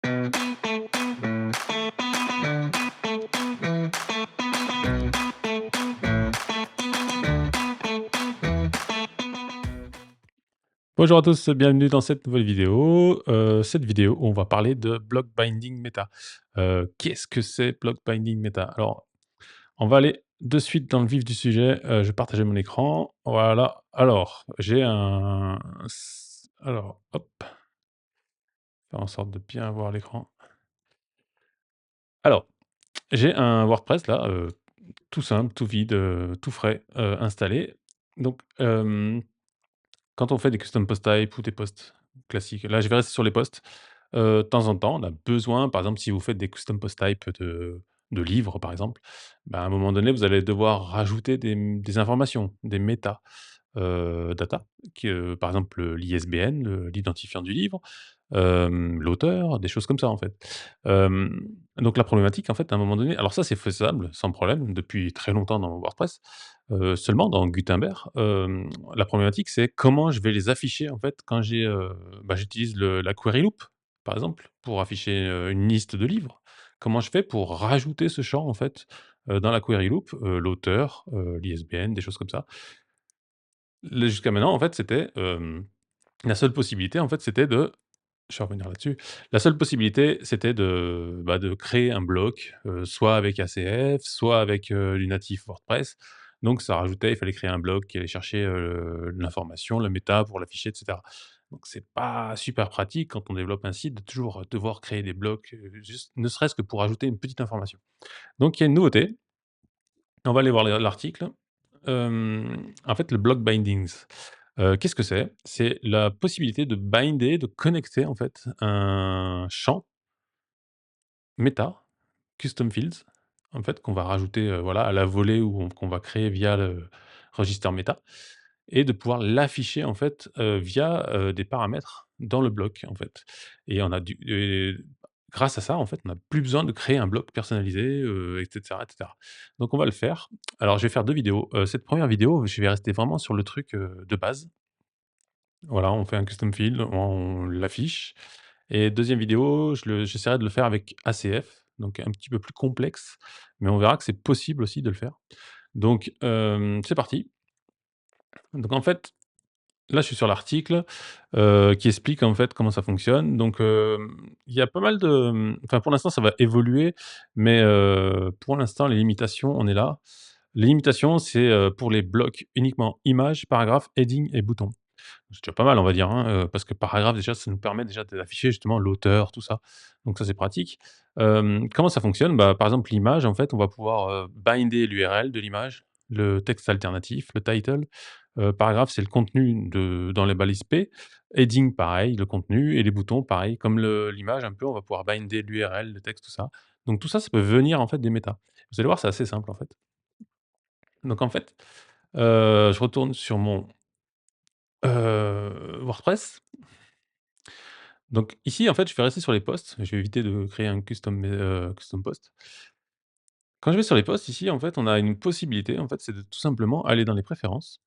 Bonjour à tous, bienvenue dans cette nouvelle vidéo. Cette vidéo, on va parler de block binding meta. Qu'est-ce que c'est block binding meta? Alors, on va aller de suite dans le vif du sujet. Je vais partager mon écran. Voilà. Alors, j'ai un alors, hop, faire en sorte de bien voir l'écran. Alors, j'ai un WordPress là, tout simple, tout vide, tout frais, installé. Donc, quand on fait des custom post type ou des posts classiques, là, je vais rester sur les posts. De temps en temps, on a besoin, par exemple, si vous faites des custom post type de livres, par exemple, bah, à un moment donné, vous allez devoir rajouter des informations, des méta, data, par exemple, l'ISBN, l'identifiant du livre, l'auteur, des choses comme ça, en fait. Donc la problématique, en fait, à un moment donné, alors ça, c'est faisable sans problème depuis très longtemps dans WordPress. Seulement dans Gutenberg, la problématique, c'est comment je vais les afficher, en fait, quand j'utilise la query loop, par exemple, pour afficher, une liste de livres. Comment je fais pour rajouter ce champ, en fait, dans la query loop, l'auteur, l'ISBN, des choses comme ça. Là, jusqu'à maintenant, en fait, la seule possibilité, en fait, c'était de je vais revenir là-dessus. La seule possibilité, c'était de créer un bloc, soit avec ACF, soit avec, du natif WordPress. Donc ça rajoutait il fallait créer un bloc qui allait chercher, l'information, le méta pour l'afficher et cetera. Donc c'est pas super pratique quand on développe un site de toujours devoir créer des blocs, juste ne serait-ce que pour ajouter une petite information. Donc il y a une nouveauté, on va aller voir l'article. En fait, le block bindings, qu'est-ce que c'est? C'est la possibilité de binder, de connecter en fait un champ méta, custom fields, en fait, qu'on va rajouter, voilà, à la volée ou qu'on va créer via le register méta et de pouvoir l'afficher en fait, via, des paramètres dans le bloc, en fait. Et on a du et grâce à ça, en fait, on n'a plus besoin de créer un bloc personnalisé, et cetera et cetera. Donc on va le faire. Alors je vais faire 2 vidéos. Cette première vidéo, je vais rester vraiment sur le truc, de base. Voilà, on fait un custom field, on l'affiche et deuxième vidéo, j'essaierai de le faire avec ACF, donc un petit peu plus complexe, mais on verra que c'est possible aussi de le faire. Donc, c'est parti. Donc en fait, là, je suis sur l'article, qui explique en fait comment ça fonctionne. Donc, il y a pas mal de, enfin pour l'instant ça va évoluer, mais, pour l'instant les limitations, on est là. Les limitations, c'est, pour les blocs uniquement images, paragraphes, heading et boutons. C'est déjà pas mal, on va dire, hein, parce que paragraphe, déjà, ça nous permet déjà d'afficher justement l'auteur, tout ça. Donc ça, c'est pratique. Comment ça fonctionne? Bah, par exemple, l'image, en fait, on va pouvoir, binder l'URL de l'image, le texte alternatif, le title. Paragraphe, c'est le contenu dans les balises P. Heading, pareil, le contenu et les boutons, pareil. Comme l'image un peu, on va pouvoir binder l'URL, le texte, tout ça. Donc tout ça, ça peut venir, en fait, des méta. Vous allez voir, c'est assez simple, en fait. Donc en fait, je retourne sur mon, WordPress. Donc ici, en fait, je vais rester sur les posts. Je vais éviter de créer un custom post. Quand je vais sur les posts ici, en fait, on a une possibilité, en fait, c'est de tout simplement aller dans les préférences.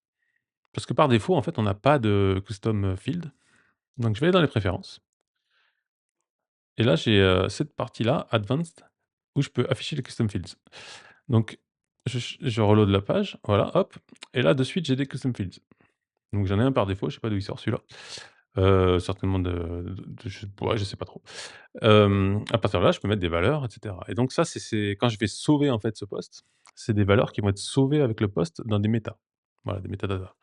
Parce que par défaut, en fait, on n'a pas de custom, field. Donc je vais aller dans les préférences et là, j'ai, cette partie-là, advanced, où je peux afficher les custom fields. Donc je reload la page, voilà, hop et là, de suite, j'ai des custom fields. Donc j'en ai un par défaut, je sais pas d'où il sort celui-là. Certainement je sais pas trop. À partir de là, je peux mettre des valeurs et cetera et donc ça, c'est quand je vais sauver, en fait, ce post, c'est des valeurs qui vont être sauvées avec le post dans des méta. Voilà, des métadatas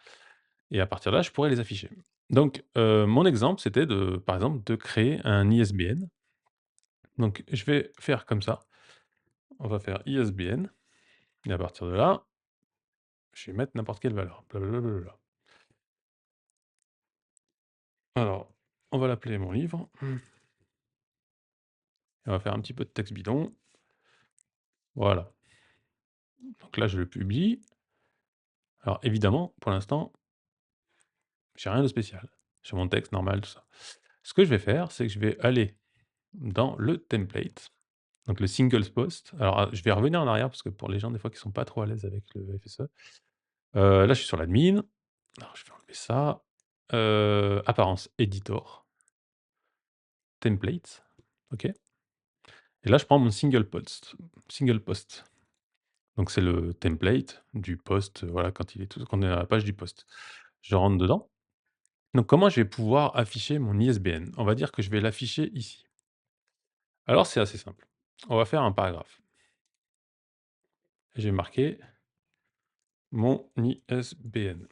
et à partir de là, je pourrais les afficher. Donc mon exemple, c'était par exemple, de créer un ISBN. Donc je vais faire comme ça. On va faire ISBN et à partir de là, je vais mettre n'importe quelle valeur. Blablabla. Alors, on va l'appeler mon livre. Et on va faire un petit peu de texte bidon. Voilà. Donc là, je le publie. Alors évidemment, pour l'instant, j'ai rien de spécial. J'ai mon texte normal, tout ça. Ce que je vais faire, c'est que je vais aller dans le template, donc le singles post. Alors, je vais revenir en arrière parce que pour les gens, des fois, qui sont pas trop à l'aise avec le FSE. Là, je suis sur l'admin. Alors, je vais enlever ça. Apparence editor, template. OK, et là, je prends mon single post. Donc c'est le template du post, voilà, quand on est à la page du post. Je rentre dedans. Donc comment je vais pouvoir afficher mon ISBN? On va dire que je vais l'afficher ici. Alors c'est assez simple. On va faire un paragraphe. Je vais marquer mon ISBN.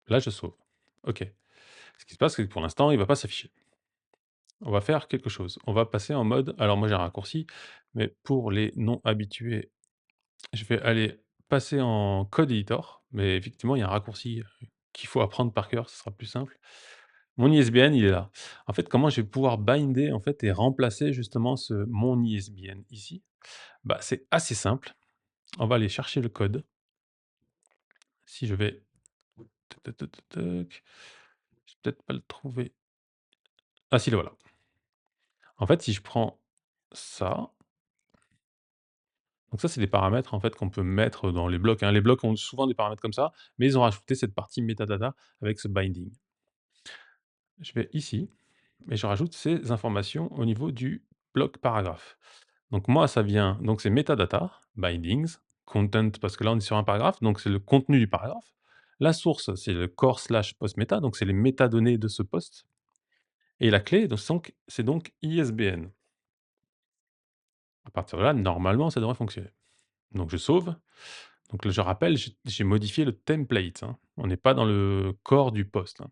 Là, je sauve. OK. Ce qui se passe, c'est que pour l'instant, il ne va pas s'afficher. On va faire quelque chose. On va passer en mode, alors moi j'ai un raccourci, mais pour les non habitués, je vais aller passer en code editor, mais effectivement, il y a un raccourci, qu'il faut apprendre par cœur, ce sera plus simple. Mon ISBN, il est là. En fait, comment je vais pouvoir binder, en fait, et remplacer justement mon ISBN ici? Bah, c'est assez simple. On va aller chercher le code. Si je vais tac, tac, tac, tac, tac, je vais peut-être pas le trouver. Ah si, le voilà. En fait, si je prends ça, donc ça, c'est des paramètres, en fait, qu'on peut mettre dans les blocs, hein. Les blocs ont souvent des paramètres comme ça, mais ils ont rajouté cette partie metadata avec ce binding. Je vais ici et je rajoute ces informations au niveau du bloc paragraphe. Donc moi, ça vient, donc c'est metadata, bindings, content, parce que là, on est sur un paragraphe, donc c'est le contenu du paragraphe. La source, c'est le core slash post meta, donc c'est les métadonnées de ce post. Et la clé, donc, c'est donc ISBN. À partir de là, normalement, ça devrait fonctionner. Donc je sauve. Donc là, je rappelle, j'ai modifié le template, hein. On n'est pas dans le corps du post, hein.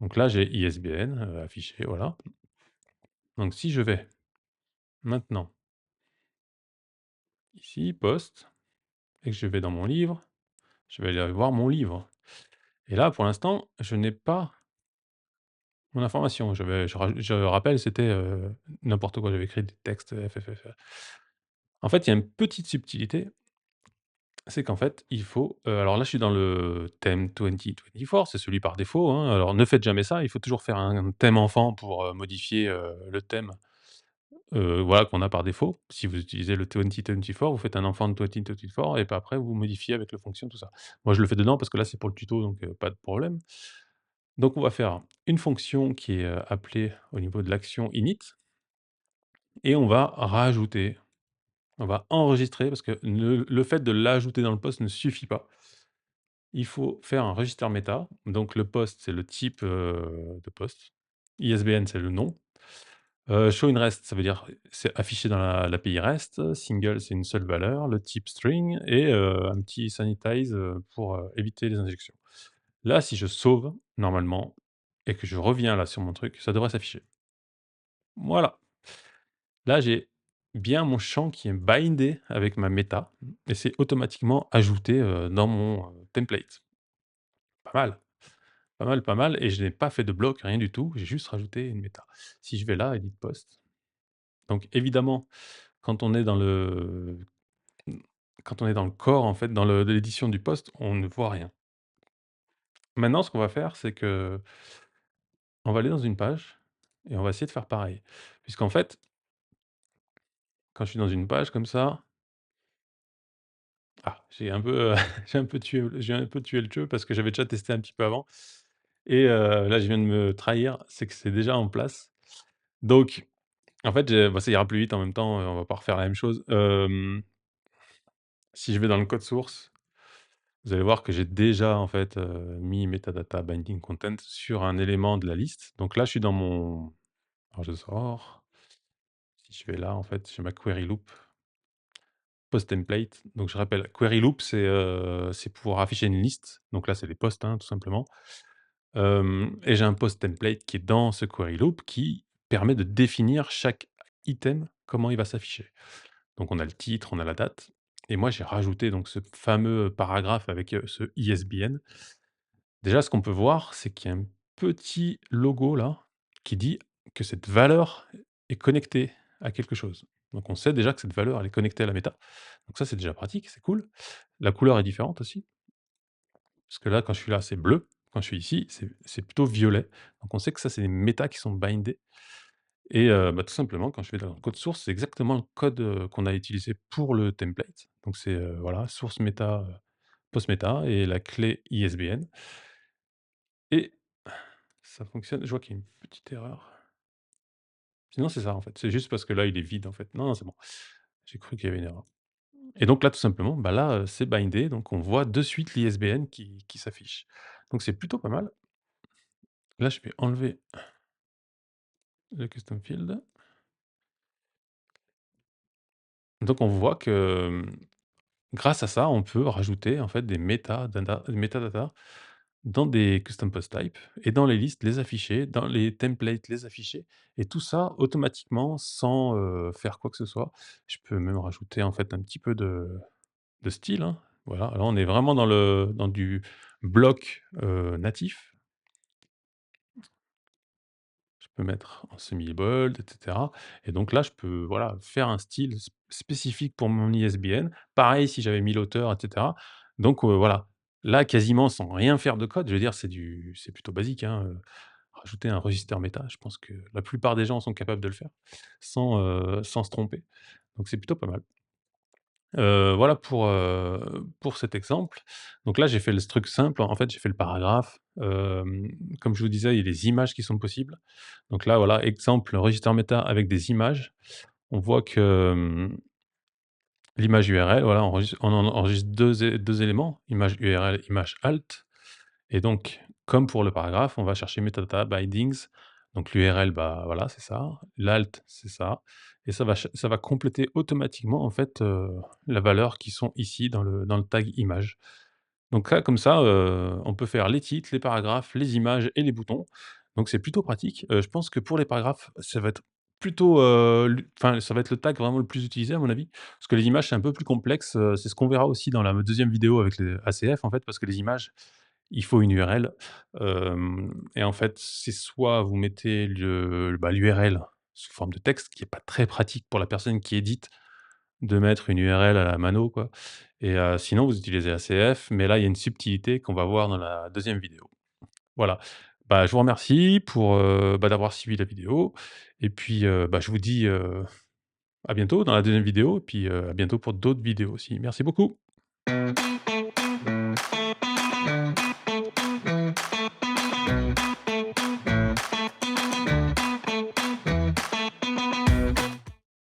Donc là, j'ai ISBN affiché, voilà. Donc si je vais maintenant ici, post, et que je vais dans mon livre, je vais aller voir mon livre. Et là, pour l'instant, je n'ai pas mon information. Je rappelle, c'était n'importe quoi. J'avais écrit des textes FFF. En fait, il y a une petite subtilité, c'est qu'en fait, il faut. Alors là, je suis dans le thème 2024, c'est celui par défaut, hein. Alors ne faites jamais ça, il faut toujours faire un thème enfant pour modifier le thème, voilà, qu'on a par défaut. Si vous utilisez le 2024, vous faites un enfant de 2024 et puis après vous modifiez avec le fonction, tout ça. Moi, je le fais dedans parce que là, c'est pour le tuto, donc pas de problème. Donc on va faire une fonction qui est appelée au niveau de l'action init, et on va rajouter, on va enregistrer parce que le fait de l'ajouter dans le post ne suffit pas. Il faut faire un register méta. Donc le post, c'est le type de post. ISBN, c'est le nom. Show in REST, ça veut dire c'est affiché dans l'API REST. Single, c'est une seule valeur. Le type string et un petit sanitize pour éviter les injections. Là, si je sauve, normalement, et que je reviens là sur mon truc, ça devrait s'afficher. Voilà. Là, j'ai bien mon champ qui est bindé avec ma méta et c'est automatiquement ajouté dans mon template. Pas mal. Pas mal, pas mal, et je n'ai pas fait de bloc, rien du tout, j'ai juste rajouté une méta. Si je vais là, edit post, donc évidemment, quand on est dans le mmh, quand on est dans le corps, en fait, dans l'édition du post, on ne voit rien. Maintenant, ce qu'on va faire, c'est que on va aller dans une page et on va essayer de faire pareil. Puisqu'en fait, quand je suis dans une page comme ça, j'ai un peu, j'ai un peu tué le jeu parce que j'avais déjà testé un petit peu avant et là, je viens de me trahir, c'est que c'est déjà en place. Donc en fait, bah, ça ira plus vite en même temps, on va pas refaire la même chose. Si je vais dans le code source, vous allez voir que j'ai déjà en fait, mis metadata binding content sur un élément de la liste. Donc là, je suis dans mon alors je sors, si je vais là, en fait, j'ai ma query loop, post template. Donc je rappelle, query loop, c'est pour afficher une liste. Donc là, c'est des posts, hein, tout simplement. Et j'ai un post template qui est dans ce query loop qui permet de définir chaque item, comment il va s'afficher. Donc on a le titre, on a la date, et moi j'ai rajouté donc ce fameux paragraphe avec, ce ISBN. Déjà, ce qu'on peut voir, c'est qu'il y a un petit logo là, qui dit que cette valeur est connectée à quelque chose. Donc on sait déjà que cette valeur, elle est connectée à la méta. Donc ça, c'est déjà pratique, c'est cool. La couleur est différente aussi, parce que là, quand je suis là, c'est bleu. Quand je suis ici, c'est plutôt violet. Donc on sait que ça, c'est des méta qui sont bindés. Et bah, tout simplement, quand je vais dans le code source, c'est exactement le code, qu'on a utilisé pour le template. Donc c'est, voilà, source méta, post méta et la clé ISBN, et ça fonctionne. Je vois qu'il y a une petite erreur. Sinon, c'est ça, en fait. C'est juste parce que là, il est vide, en fait. Non, non, c'est bon. J'ai cru qu'il y avait une erreur et donc là, tout simplement, bah, là, c'est bindé, donc on voit de suite l'ISBN qui s'affiche. Donc c'est plutôt pas mal. Là, je vais enlever le custom field. Donc on voit que, grâce à ça, on peut rajouter, en fait, des métadatas dans des custom post types et dans les listes, les afficher, dans les templates, les afficher et tout ça automatiquement sans, faire quoi que ce soit. Je peux même rajouter, en fait, un petit peu de style, hein. Voilà, là, on est vraiment dans du bloc, natif. Je peux mettre en semi-bold et cetera et donc là, je peux, voilà, faire un style spécifique pour mon ISBN. Pareil si j'avais mis l'auteur et cetera. Donc voilà, là, quasiment sans rien faire de code, je veux dire, c'est plutôt basique, hein, rajouter un register méta, je pense que la plupart des gens sont capables de le faire sans se tromper. Donc c'est plutôt pas mal. Voilà pour cet exemple. Donc là, j'ai fait le truc simple. En fait, j'ai fait le paragraphe. Comme je vous disais, il y a des images qui sont possibles. Donc là, voilà, exemple, register méta avec des images. On voit que, l'image URL, voilà, on enregistre 2 éléments, image URL, image alt et donc comme pour le paragraphe, on va chercher metadata bindings. Donc l'URL, bah, voilà, c'est ça. L'alt, c'est ça et ça va compléter automatiquement, en fait, la valeur qui sont ici dans le tag image. Donc là, comme ça, on peut faire les titres, les paragraphes, les images et les boutons. Donc c'est plutôt pratique. Je pense que pour les paragraphes, ça va être plutôt, enfin, ça va être le tag vraiment le plus utilisé à mon avis. Parce que les images, c'est un peu plus complexe, c'est ce qu'on verra aussi dans la deuxième vidéo avec les ACF, en fait, parce que les images, il faut une URL, et en fait, c'est soit vous mettez l'URL sous forme de texte, qui est pas très pratique pour la personne qui édite, de mettre une URL à la mano, quoi et sinon vous utilisez ACF, mais là, il y a une subtilité qu'on va voir dans la deuxième vidéo. Voilà. Bah, je vous remercie pour, bah, d'avoir suivi la vidéo et puis, bah, je vous dis, à bientôt dans la deuxième vidéo et puis, à bientôt pour d'autres vidéos aussi. Merci beaucoup.